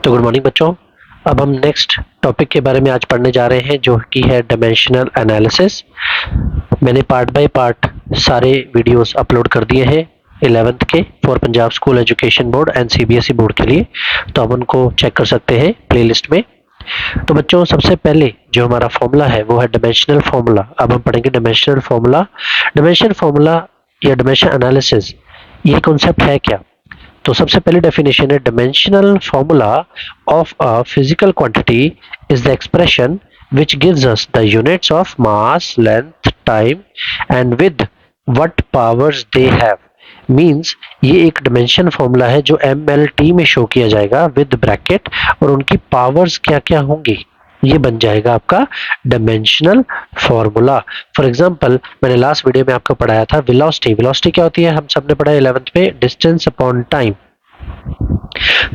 तो good morning बच्चों। अब हम नेक्स्ट टॉपिक के बारे में आज पढ़ने जा रहे हैं जो कि है डायमेंशनल एनालिसिस। मैंने पार्ट बाय पार्ट सारे वीडियोस अपलोड कर दिए हैं 11th के for Punjab school education board and CBSE board के लिए, तो आप उनको चेक कर सकते हैं प्लेलिस्ट में। तो बच्चों सबसे पहले जो हमारा फॉर्मूला है वो है डायमेंशनल फॉर्मूला। अब हम पढ़ेंगे डायमेंशनल फॉर्मूला। डायमेंशनल फॉर्मूला या डायमेंशन एनालिसिस ये कॉन्सेप्ट है क्या? तो सबसे पहली डेफिनेशन है dimensional formula of a physical quantity is the expression which gives us the units of mass, length, time and with what powers they have। Means ये एक डायमेंशन फॉर्मूला है जो MLT में शो किया जाएगा विद ब्रैकेट और उनकी powers क्या क्या होंगी, ये बन जाएगा आपका डायमेंशनल फॉर्मूला। फॉर एग्जांपल मैंने लास्ट वीडियो में आपको पढ़ाया था वेलोसिटी। वेलोसिटी क्या होती है? हम सबने पढ़ा 11th में, डिस्टेंस अपॉन टाइम।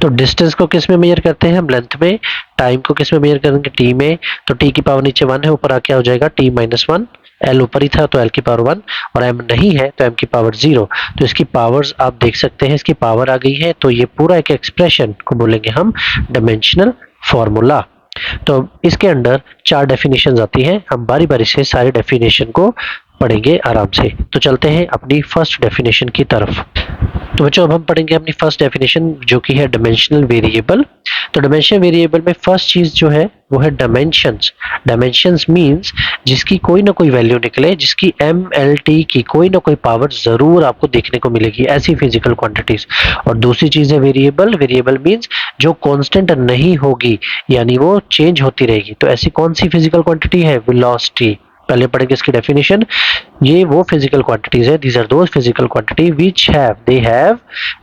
तो डिस्टेंस को किस में मेजर करते हैं हम? लेंथ में। टाइम को किस में मेजर करेंगे? टी में। तो टी की पावर नीचे 1 है, ऊपर आ क्या हो जाएगा? T minus 1। एल ऊपर ही था तो एल की पावर 1 और एम नहीं है तो एम की पावर 0। तो इसकी पावर्स आप देख सकते हैं, इसकी पावर आ गई है, तो ये पूरा एक एक्सप्रेशन को बोलेंगे हम डायमेंशनल फॉर्मूला। तो इसके अंदर 4 डेफिनेशंस आती हैं, हम बारी बारी से सारे डेफिनेशन को पढ़ेंगे आराम से। तो चलते हैं अपनी फर्स्ट डेफिनेशन की तरफ। तो बच्चों अब हम पढ़ेंगे अपनी फर्स्ट डेफिनेशन जो कि है डायमेंशनल वेरिएबल। तो डायमेंशनल वेरिएबल में फर्स्ट चीज जो है वो है डायमेंशंस। डायमेंशंस मींस जिसकी कोई ना कोई वैल्यू निकले, जिसकी MLT की कोई ना कोई पावर जरूर आपको देखने को मिलेगी, ऐसी फिजिकल क्वांटिटीज। और दूसरी चीज है वेरिएबल। वेरिएबल मींस जो कांस्टेंट नहीं होगी, यानी वो चेंज होती रहेगी। तो ऐसी कौन सी फिजिकल क्वांटिटी है? वेलोसिटी। पहले पढ़ेंगे इसकी डेफिनेशन। ये वो फिजिकल क्वांटिटीज है, these are those physical quantity which have they have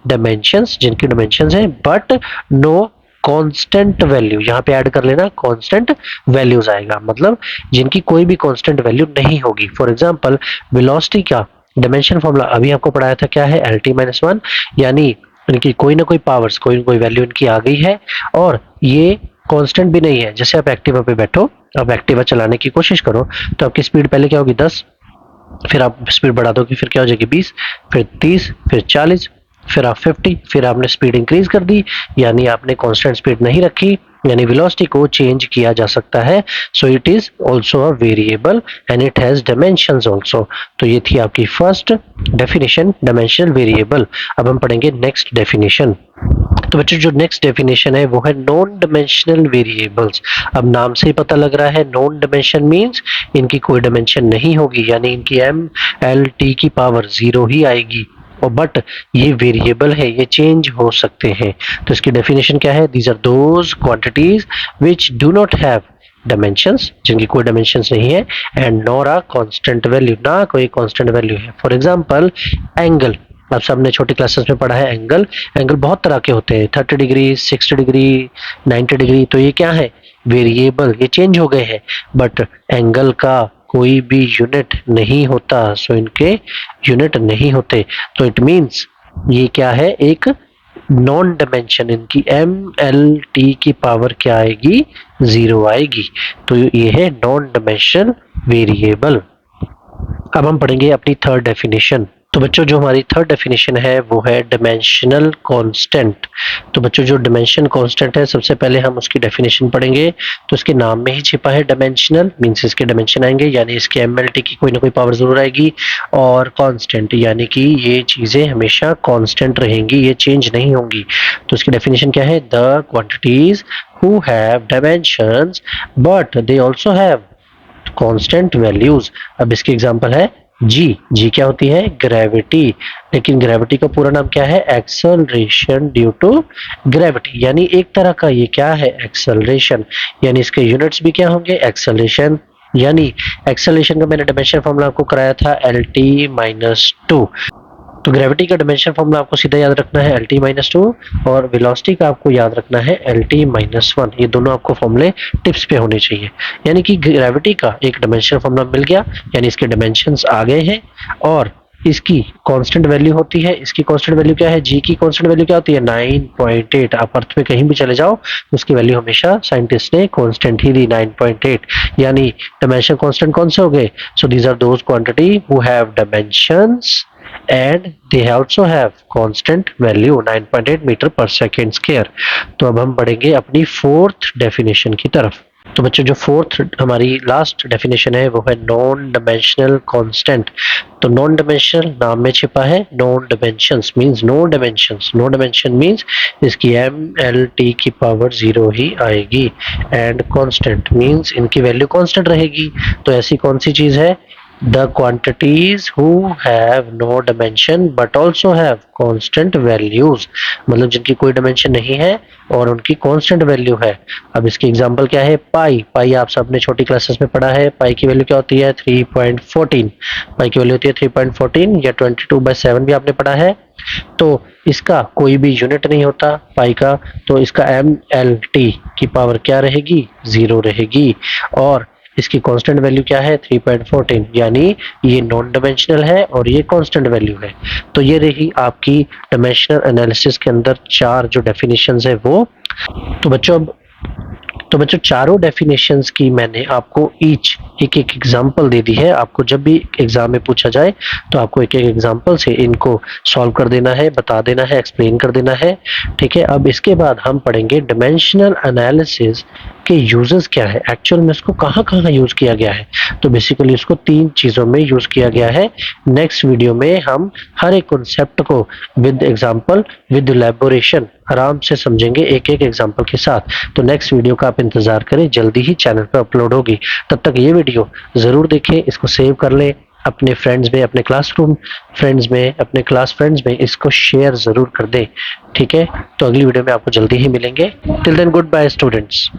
dimensions, जिनकी डायमेंशंस है बट नो कांस्टेंट वैल्यू। यहाँ पे ऐड कर लेना कांस्टेंट वैल्यूज आएगा, मतलब जिनकी कोई भी कांस्टेंट वैल्यू नहीं होगी। फॉर एग्जांपल वेलोसिटी का डायमेंशन फॉर्मूला अभी आपको पढ़ाया था, क्या है? LT-1, यानी इनकी कोई ना कोई पावर्स, कोई ना कोई वैल्यू इनकी आ गई है और ये कांस्टेंट भी नहीं है। जैसे आप एक्टिवा पे बैठो, आप एक्टिवा चलाने की कोशिश करो तो आपकी स्पीड पहले क्या होगी? 10, फिर आप स्पीड बढ़ा दोगे, फिर क्या हो जाएगी? 20, फिर 30, फिर 40, फिर आप 50, फिर आपने स्पीड इंक्रीज कर दी, यानी आपने कांस्टेंट स्पीड नहीं रखी, यानी वेलोसिटी को चेंज किया जा सकता है। So it is also a variable and it has dimensions also. तो ये थी आपकी फर्स्ट डेफिनेशन डायमेंशनल वेरिएबल। अब हम पढ़ेंगे नेक्स्ट डेफिनेशन। तो बच्चों जो नेक्स्ट डेफिनेशन है वो है नॉन डायमेंशनल वेरिएबल्स। अब नाम से ही पता लग रहा है नॉन डायमेंशन मींस इनकी कोई डायमेंशन नहीं होगी, यानी इनकी MLT की पावर 0 ही आएगी। और बट ये वेरिएबल है, ये चेंज हो सकते हैं। तो इसकी डेफिनेशन क्या है? These are those quantities which do not have dimensions, जिनकी कोई डायमेंशंस नहीं है, and nor a constant value, ना कोई कांस्टेंट वैल्यू है। फॉर एग्जांपल एंगल, आप सबने छोटी क्लासेस में पढ़ा है एंगल। एंगल बहुत तरह के होते हैं, 30 डिग्री, 60 डिग्री, 90 डिग्री। तो ये क्या है? वेरिएबल, ये चेंज हो गए हैं, बट एंगल का कोई भी यूनिट नहीं होता। सो इनके यूनिट नहीं होते, तो इट मींस ये क्या है? एक नॉन डायमेंशन। इनकी MLT की पावर क्या आएगी? 0 आएगी। तो ये है नॉन डायमेंशनल वेरिएबल। अब हम पढ़ेंगे अपनी थर्ड डेफिनेशन। तो बच्चों जो हमारी थर्ड डेफिनेशन है वो है डायमेंशनल कांस्टेंट। तो बच्चों जो डायमेंशन कांस्टेंट है, सबसे पहले हम उसकी डेफिनेशन पढ़ेंगे। तो इसके नाम में ही छिपा है डायमेंशनल, मींस इसके डायमेंशन आएंगे, यानी इसके MLT की कोई ना कोई पावर जरूर आएगी। और कांस्टेंट यानी कि ये चीजें हमेशा कांस्टेंट रहेंगी, ये चेंज नहीं होंगी। तो इसकी डेफिनेशन क्या है? The quantities who have dimensions but they also have constant values. अब इसकी एग्जांपल है जी क्या होती है? ग्रेविटी। लेकिन ग्रेविटी का पूरा नाम क्या है? एक्सेलरेशन ड्यू टू ग्रेविटी, यानी एक तरह का ये क्या है? एक्सेलरेशन। यानी इसके यूनिट्स भी क्या होंगे? एक्सेलरेशन। यानी एक्सेलरेशन का मैंने डायमेंशन फॉर्मूला आपको कराया था LT-2। तो ग्रेविटी का डायमेंशन फॉर्मूला आपको सीधा याद रखना है LT-2 और वेलोसिटी का आपको याद रखना है LT-1। ये दोनों आपको फॉर्मूले टिप्स पे होने चाहिए। यानी कि ग्रेविटी का एक डायमेंशन फॉर्मूला मिल गया, यानी इसके डायमेंशंस आ गए हैं और इसकी कांस्टेंट वैल्यू होती है। इसकी कांस्टेंट वैल्यू क्या है? जी की कांस्टेंट वैल्यू क्या होती है? 9.8। आप अर्थ में कहीं भी चले जाओ उसकी वैल्यू हमेशा साइंटिस्ट ने कांस्टेंट ही दी, 9.8। यानी डायमेंशन कांस्टेंट कौन से हो गए? So these are those quantity who have dimensions and they also have constant value 9.8 metre per second square. तो अब हम बढ़ेंगे अपनी फोर्थ डेफिनेशन की तरफ। तो बच्चों जो फोर्थ हमारी लास्ट डेफिनेशन है वो है नॉन डायमेंशनल कांस्टेंट। तो नॉन डायमेंशनल नाम में छिपा है, non dimensions means no dimensions, no dimension means इसकी MLT की पावर 0 ही आएगी, एंड कांस्टेंट मींस इनकी वैल्यू कांस्टेंट रहेगी। तो ऐसी कौन सी चीज है? The quantities who have no dimension but also have constant values, मतलब जिनकी कोई डायमेंशन नहीं है और उनकी कांस्टेंट वैल्यू है। अब इसकी एग्जांपल क्या है? पाई। पाई आप सबने छोटी क्लासेस में पढ़ा है। पाई की वैल्यू क्या होती है? 3.14। पाई की वैल्यू होती है 3.14 या 22/7 भी आपने पढ़ा है। तो इसका कोई भी यूनिट नहीं होता पाई का, तो इसका MLT की पावर क्या रहेगी? 0 रहेगी। और इसकी कांस्टेंट वैल्यू क्या है? 3.14, यानी ये नॉन डायमेंशनल है और ये कांस्टेंट वैल्यू है। तो ये रही आपकी डायमेंशनल एनालिसिस के अंदर 4 जो डेफिनेशंस है वो। तो बच्चों चारों डेफिनेशंस की मैंने आपको ईच एक एग्जांपल दे दी है। आपको जब भी एग्जाम में पूछा जाए तो आपको एक एग्जांपल से इनको सॉल्व कर देना है, बता देना है, एक्सप्लेन कर देना है। ठीक है, अब इसके बाद हम पढ़ेंगे डायमेंशनल एनालिसिस के यूजेस क्या है, एक्चुअल में इसको कहाँ कहाँ यूज किया गया है। तो बेसिकली इसको 3 चीजों में यूज किया गया है। नेक्स्ट वीडियो में हम हर एक कॉन्सेप्ट को विद एग्जांपल, विद इलैबोरेशन आराम से समझेंगे एक एक एग्जांपल के साथ। तो नेक्स्ट वीडियो का आप इंतजार करें, जल्दी ही चैनल पर अपलोड होगी। तब तक ये वीडियो जरूर देखें, इसको सेव कर लें अपने फ्रेंड्स में, अपने क्लासरूम फ्रेंड्स में, अपने क्लास फ्रेंड्स में इसको शेयर जरूर कर दें। ठीक है, तो अगली वीडियो में आपको जल्दी ही मिलेंगे। Till then goodbye students.